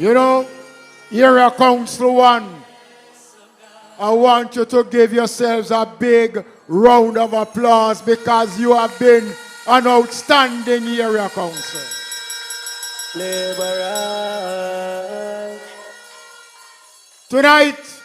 You know, Area Council 1, I want you to give yourselves a big round of applause because you have been an outstanding area council. Tonight,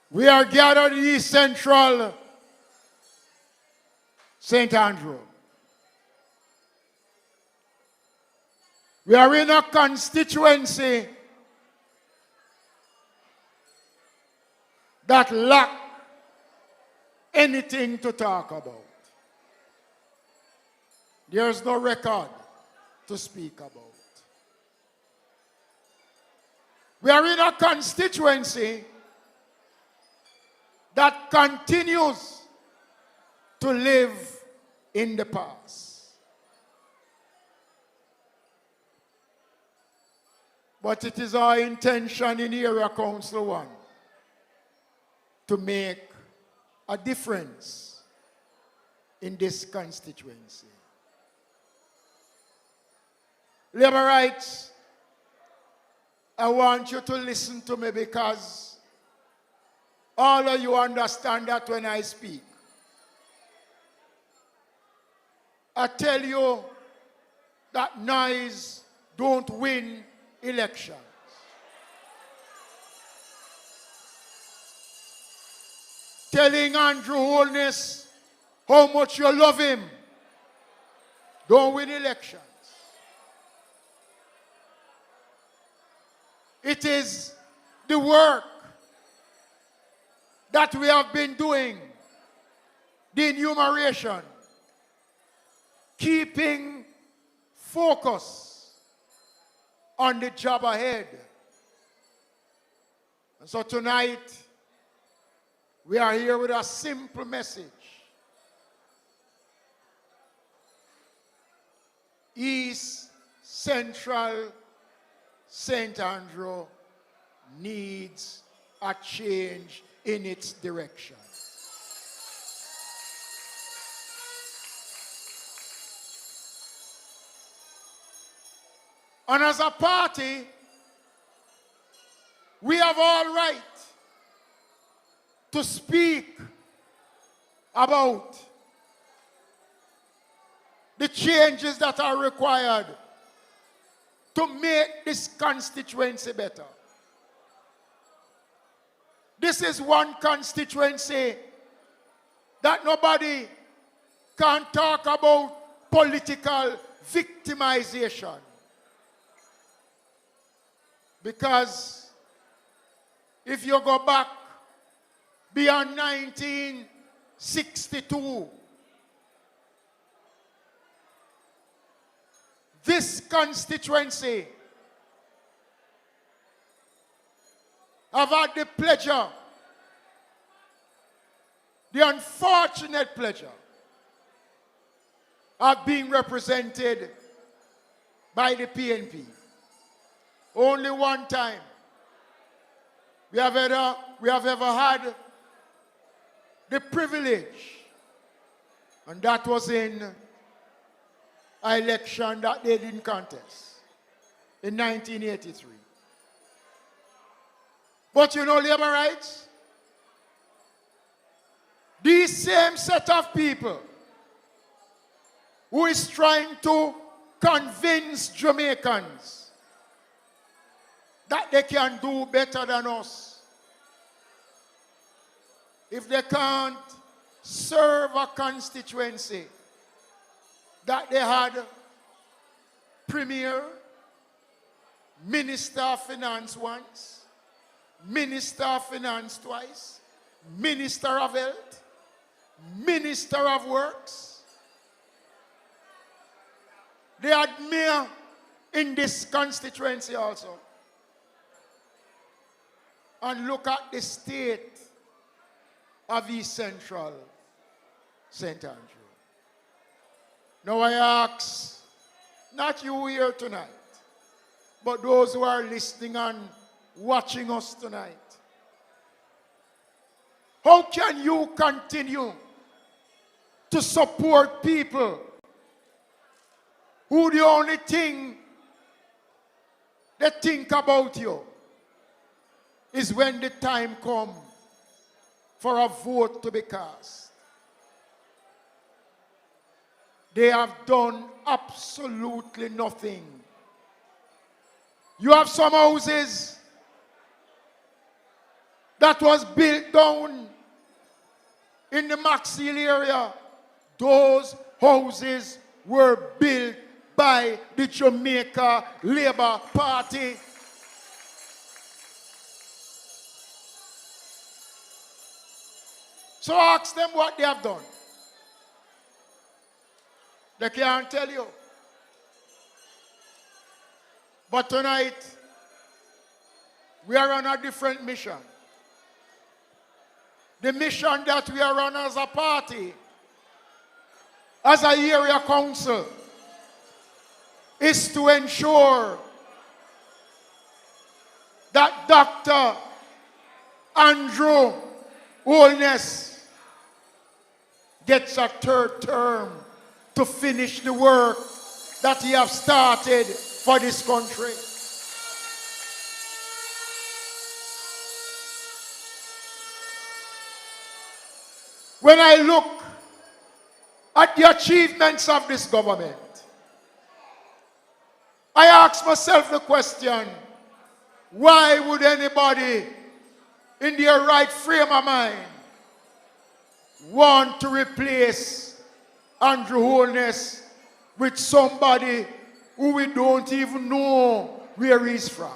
we are gathered in East Central St. Andrew. We are in a constituency that lack anything to talk about. There's no record to speak about. We are in a constituency that continues to live in the past. But it is our intention in Area Council 1 to make a difference in this constituency. Labor rights, I want you to listen to me because all of you understand that when I speak. I tell you that noise don't win elections. Telling Andrew Holness how much you love him don't win elections. It is the work that we have been doing, the enumeration, keeping focus on the job ahead. And so tonight, we are here with a simple message. East Central St. Andrew needs a change in its direction. And as a party, we have all right to speak about the changes that are required to make this constituency better. This is one constituency that nobody can talk about political victimization. Because if you go back beyond 1962, this constituency have had the pleasure, the unfortunate pleasure of being represented by the PNP. Only one time we have ever had the privilege, and that was in an election that they didn't contest in 1983. But you know, labor rights, these same set of people who is trying to convince Jamaicans that they can do better than us, if they can't serve a constituency that they had Premier, Minister of Finance once, Minister of Finance twice, Minister of Health, Minister of Works. They had mayor in this constituency also. And look at the state of East Central St. Andrew. Now I ask, not you here tonight, but those who are listening and watching us tonight, how can you continue to support people who the only thing they think about you is when the time comes for a vote to be cast. They have done absolutely nothing. You have some houses that was built down in the Maxfield area. Those houses were built by the Jamaica Labour Party. So ask them what they have done. They can't tell you. But tonight, we are on a different mission. The mission that we are on as a party, as a area council, is to ensure that Dr. Andrew Holness gets a third term to finish the work that he has started for this country. When I look at the achievements of this government, I ask myself the question, why would anybody in their right frame of mind want to replace Andrew Holness with somebody who we don't even know where he's from?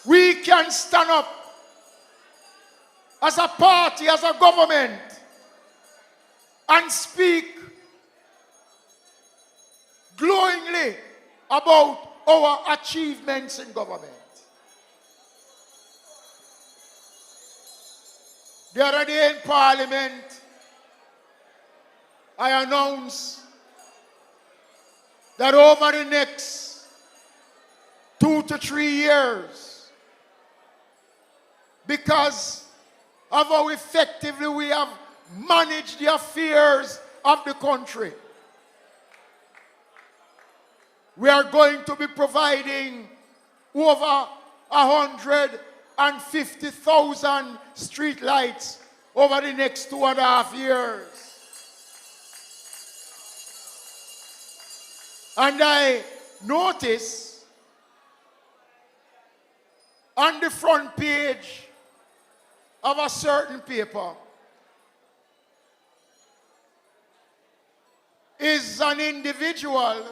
We can stand up as a party, as a government, and speak glowingly about our achievements in government. The other day in Parliament, I announced that over the next 2 to 3 years, because of how effectively we have managed the affairs of the country, we are going to be providing over 150,000 street lights over the next 2.5 years. And I notice on the front page of a certain paper is an individual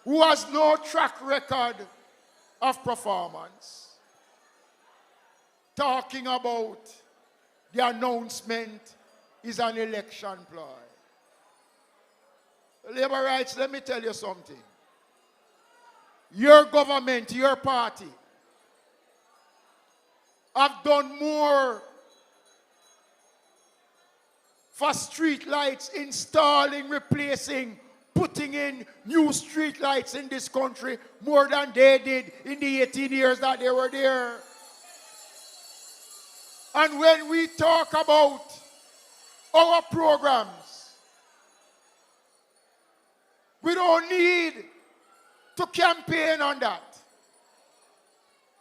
who has no track record of performance, talking about the announcement is an election ploy. Labor rights, let me tell you something. Your government, your party, have done more for street lights, installing, replacing, putting in new street lights in this country more than they did in the 18 years that they were there. And when we talk about our programs, we don't need to campaign on that.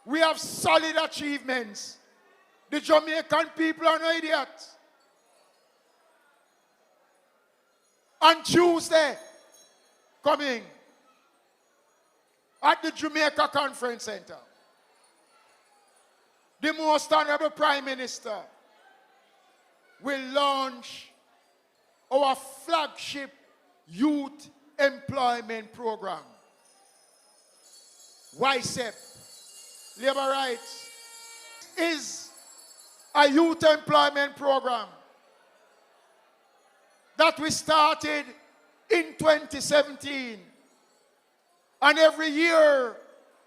We have solid achievements. The Jamaican people are no idiots. On Tuesday, coming at the Jamaica Conference Center, the Most Honorable Prime Minister will launch our flagship youth employment program. YSEP, Labor Rights, is a youth employment program that we started in 2017. And every year,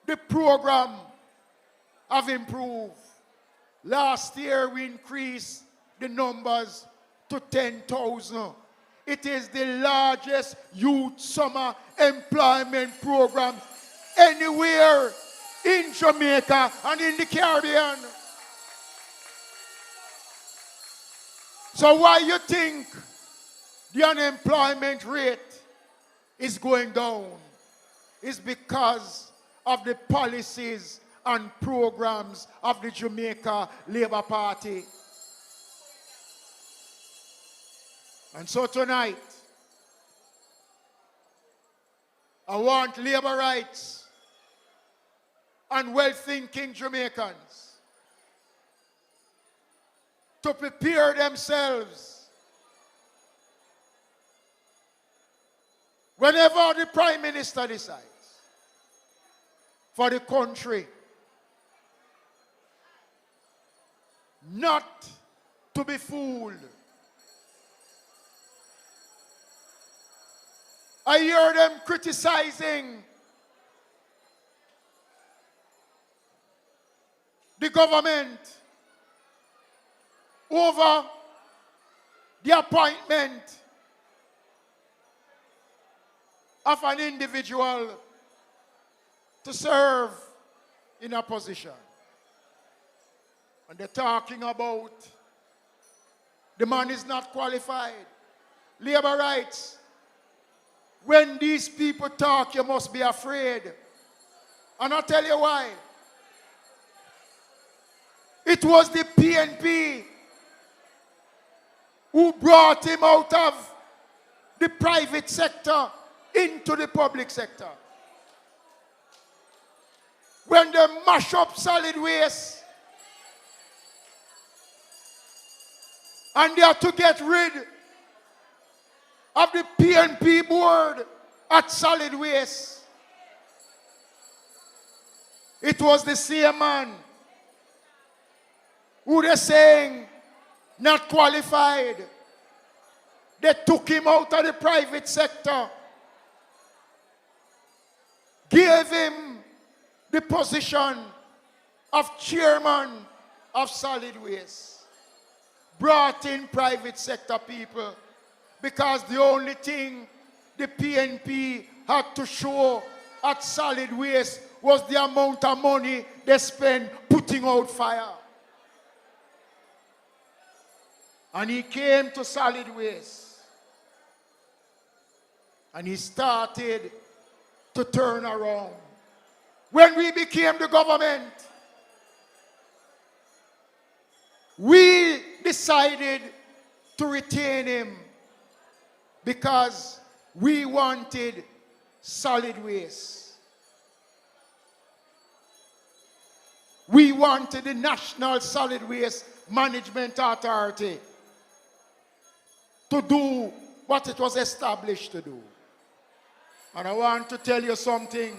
the program have improved. Last year, we increased the numbers to 10,000. It is the largest youth summer employment program anywhere in Jamaica and in the Caribbean. So why you think the unemployment rate is going down? It's because of the policies and programs of the Jamaica Labour Party. And so tonight, I want labor rights and well-thinking Jamaicans to prepare themselves whenever the Prime Minister decides for the country not to be fooled. I hear them criticizing the government over the appointment of an individual to serve in a position. And they're talking about the man is not qualified. Labor rights. When these people talk, you must be afraid. And I'll tell you why. It was the PNP who brought him out of the private sector into the public sector. When they mash up solid waste and they are to get rid of the PNP board at solid waste, it was the same man who they're saying not qualified. They took him out of the private sector, gave him the position of chairman of solid waste, brought in private sector people, because the only thing the PNP had to show at solid waste was the amount of money they spent putting out fire. And he came to solid waste and he started to turn around. When we became the government, we decided to retain him because we wanted solid waste. We wanted the National Solid Waste Management Authority to do what it was established to do. And I want to tell you something.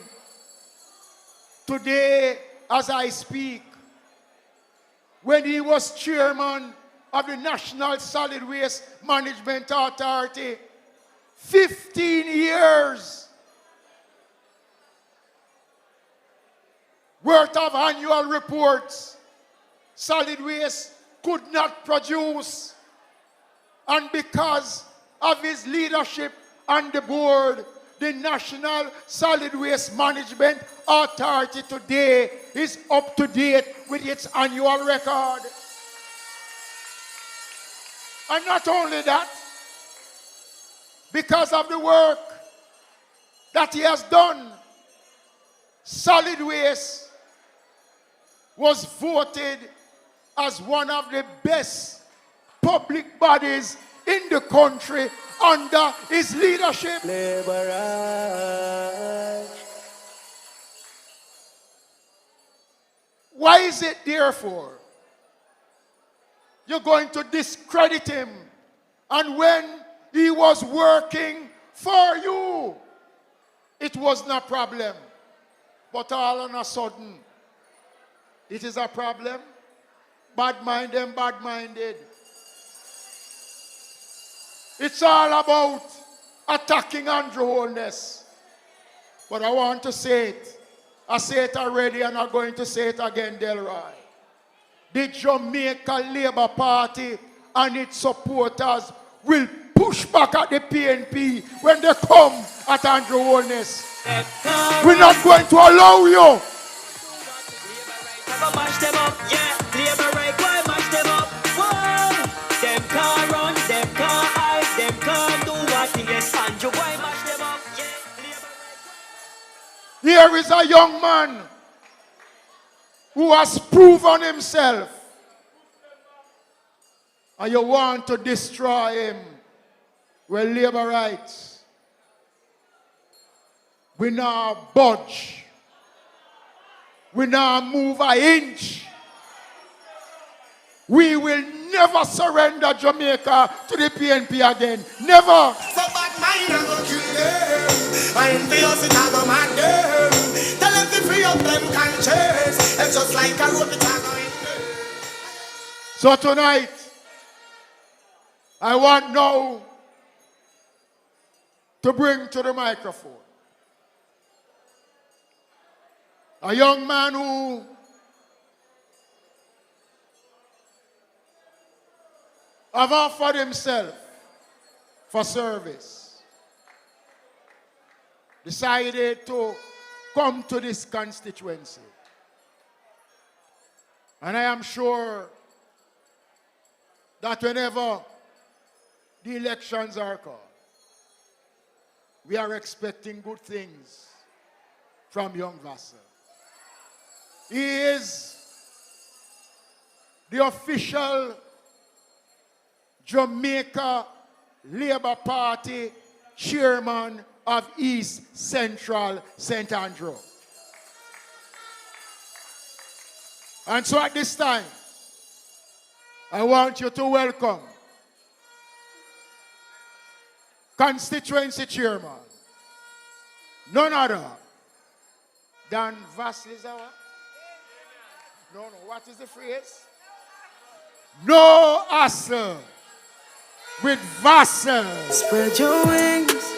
Today, as I speak, when he was chairman of the National Solid Waste Management Authority, 15 years worth of annual reports solid waste could not produce. And because of his leadership on the board, the National Solid Waste Management Authority today is up to date with its annual record. And not only that, because of the work that he has done, solid waste was voted as one of the best public bodies in the country under his leadership. Labor rights. Why is it, therefore, you're going to discredit him? And when he was working for you, it wasn't a problem. But all of a sudden, it is a problem. Bad-minded and bad-minded. It's all about attacking Andrew Holness. But I want to say it. I say it already and I'm going to say it again, Delroy. The Jamaica Labour Party and its supporters will push back at the PNP when they come at Andrew Holness. We're not going to allow you Go mash them up, yeah. Labor right, why mash them up? Whoa. Them can't run, them can't hide, them can't do what they get. Andrew, why mash them up, yeah. Labor right. Here is a young man who has proven himself. And you want to destroy him. Well, labor rights. We now budge. We now move an inch. We will never surrender Jamaica to the PNP again. Never. So bad mind, I'm gonna kill them. I ain't feels it, I'm gonna mad them. Tell them to free up them conscience. It's just like a rope, it's going. So tonight, I want now to bring to the microphone a young man who have offered himself for service, decided to come to this constituency. And I am sure that whenever the elections are called, we are expecting good things from young Vassal. He is the official Jamaica Labour Party chairman of East Central St. Andrew. And so at this time, I want you to welcome Constituency Chairman, none other than Vassal. No, what is the phrase? No hassle with Vassal. Spread your wings.